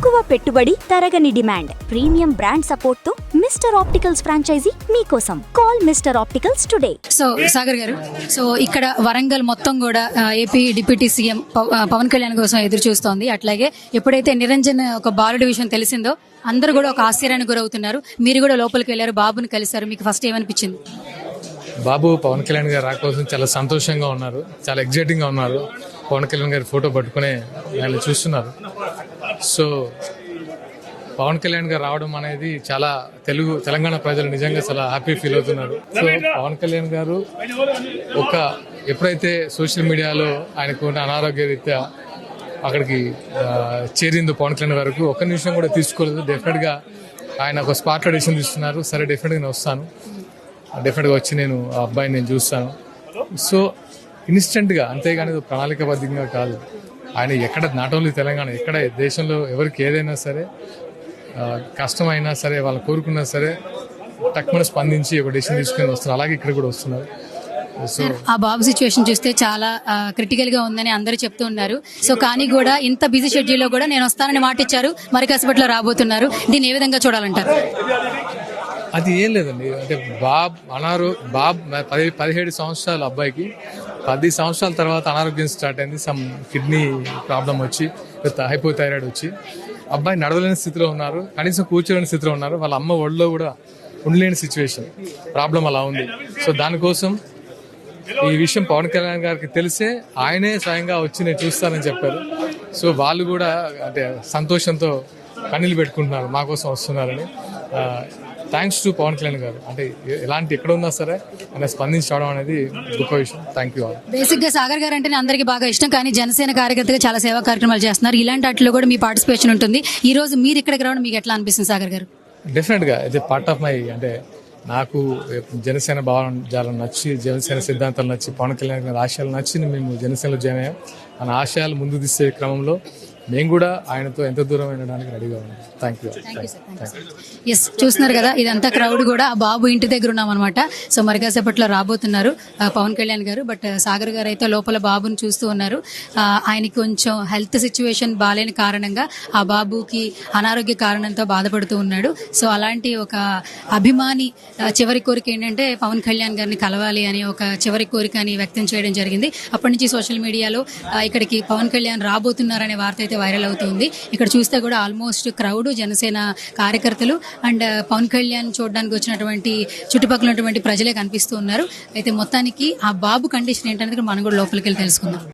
తక్కువ పెట్టుబడి, తరగని డిమాండ్, ప్రీమియం బ్రాండ్ సపోర్ట్ తో మిస్టర్ ఆప్టికల్స్ ఫ్రాంచైజీ మీకోసం. Call Mister Opticals today. So Sagar garu, so ఇక్కడ వరంగల్ మొత్తం కూడా AP deputy CM Pawan Kalyan కోసం ఎదురు చూస్తోంది. అట్లాగే ఎప్పుడైతే నిరంజన్ ఒక బాలుడి విషయం తెలిసిందో అందరూ కూడా ఒక ఆశ్చర్యానికి గురవుతున్నారు. మీరు కూడా లోపలికి వెళ్ళారు, బాబుని కలిశారు. మీకు ఫస్ట్ ఏమనిపించింది? బాబు పవన్ కళ్యాణ్ గారు రాకోసం చాలా సంతోషంగా ఉన్నారు, చాలా ఎగ్జైటింగ్ గా ఉన్నారు. పవన్ కళ్యాణ్ గారి ఫోటో పట్టుకునే ఆయన చూస్తున్నారు. సో పవన్ కళ్యాణ్ గారు రావడం అనేది చాలా తెలంగాణ ప్రజలు నిజంగా చాలా హ్యాపీ ఫీల్ అవుతున్నారు. సో పవన్ కళ్యాణ్ గారు ఎప్పుడైతే సోషల్ మీడియాలో ఆయనకు ఉన్న అనారోగ్య రీత్యా అక్కడికి చేరిందో పవన్ కళ్యాణ్ గారికి ఒక్క నిమిషం కూడా తీసుకోలేదు. డెఫినెట్ గా ఆయన ఒక స్పాట్లో డెసిషన్ తీసుకున్నారు. సరే డెఫినెట్ గా నేను వస్తాను, డెఫినెట్ గా వచ్చి నేను ఆ అబ్బాయిని నేను చూస్తాను. సో ఇన్స్టెంట్ గా, అంతేగాని ప్రణాళికాబద్ధంగా కాదు. ఆయన ఎక్కడ, నాట్ ఓన్లీ తెలంగాణ, ఎక్కడ దేశంలో ఎవరికి ఏదైనా సరే కష్టమైనా సరే, వాళ్ళు కోరుకున్నా సరే టక్కున స్పందించి ఒక డెసిషన్ తీసుకుని వస్తున్నారు. అలాగే ఇక్కడ కూడా వస్తున్నారు. సో ఆ బాబు సిచ్యువేషన్ చూస్తే చాలా క్రిటికల్ గా ఉందని అందరూ చెప్తూ ఉన్నారు. సో కానీ కూడా ఇంత బిజీ షెడ్యూల్ లో కూడా నేను వస్తానని మాట ఇచ్చారు, మరి కాసేపట్లో రాబోతున్నారు. దీన్ని ఏ విధంగా చూడాలంటారు? అది ఏం లేదండి, అంటే బాబ్ 17 సంవత్సరాల అబ్బాయికి 10 సంవత్సరాల తర్వాత అనారోగ్యం స్టార్ట్ అయింది. సమ్ కిడ్నీ ప్రాబ్లం వచ్చి, హైపోథైరాయిడ్ వచ్చి అబ్బాయి నడవలేని స్థితిలో ఉన్నారు, కనీసం కూర్చోలేని స్థితిలో ఉన్నారు. వాళ్ళ అమ్మ ఒళ్ళో కూడా ఉండలేని సిచ్యువేషన్, ప్రాబ్లం అలా ఉంది. సో దానికోసం ఈ విషయం పవన్ కళ్యాణ్ గారికి తెలిసే ఆయనే స్వయంగా వచ్చి నేను చూస్తానని చెప్పారు. సో వాళ్ళు కూడా అంటే సంతోషంతో కన్నీళ్ళు పెట్టుకుంటున్నారు, మా కోసం వస్తున్నారని. థ్యాంక్స్ టు పవన్ కళ్యాణ్ గారు. అంటే ఎలాంటి ఎక్కడ ఉన్నా సరే ఆయన స్పందించి రావడం అనేది గొప్ప విషయం. Thank you all. బేసిక్ గా సాగర్ గారు అంటే అందరికీ బాగా ఇష్టం, కానీ జనసేన కార్యకర్తగా చాలా సేవా కార్యక్రమాలు చేస్తున్నారు. ఇలాంటి వాటిలో కూడా మీ పార్టిసిపేషన్ ఉంటుంది. ఈ రోజు మీరు ఇక్కడికి రావడం మీకు ఎట్లా అనిపిస్తుంది సాగర్ గారు? డెఫినెట్ గా ఇది పార్ట్ ఆఫ్ మై, అంటే నాకు జనసేన భావన నచ్చి, జనసేన సిద్ధాంతాలు నచ్చి, పవన్ కళ్యాణ్ గారి ఆశయాలు నచ్చి మేము జనసేనలో జాయిన్ అయ్యాం. మన ఆశయాలు ముందుకు తీసే క్రమంలో మేము కూడా ఆయనతో ఎంత దూరం వెళ్ళడానికి రెడీగా ఉన్నాం. Thank you. ఎస్, చూస్తున్నారు కదా, ఇదంతా క్రౌడ్ కూడా ఆ బాబు ఇంటి దగ్గర ఉన్నాం అనమాట. సో మరి కాసేపట్లో రాబోతున్నారు పవన్ కళ్యాణ్ గారు. బట్ సాగర్ గారు అయితే లోపల బాబుని చూస్తూ ఉన్నారు. ఆయనకి కొంచెం హెల్త్ సిచ్యువేషన్ బాగాలేని కారణంగా ఆ బాబుకి అనారోగ్య కారణంతో బాధపడుతూ ఉన్నాడు. సో అలాంటి ఒక అభిమాని చివరి కోరిక ఏంటంటే పవన్ కళ్యాణ్ గారిని కలవాలి అని ఒక చివరి కోరిక అని వ్యక్తం చేయడం జరిగింది. అప్పటి నుంచి సోషల్ మీడియాలో ఇక్కడికి పవన్ కళ్యాణ్ రాబోతున్నారనే వార్త అయితే వైరల్ అవుతుంది. ఇక్కడ చూస్తే కూడా ఆల్మోస్ట్ క్రౌడ్ జనసేన కార్యకర్తలు అండ్ పవన్ కళ్యాణ్ చూడడానికి వచ్చినటువంటి చుట్టుపక్కల ఉన్నటువంటి ప్రజలే కనిపిస్తూ ఉన్నారు. అయితే మొత్తానికి ఆ బాబు కండిషన్ ఏంటనేది మనం కూడా లోపలికి వెళ్ళి తెలుసుకుందాం.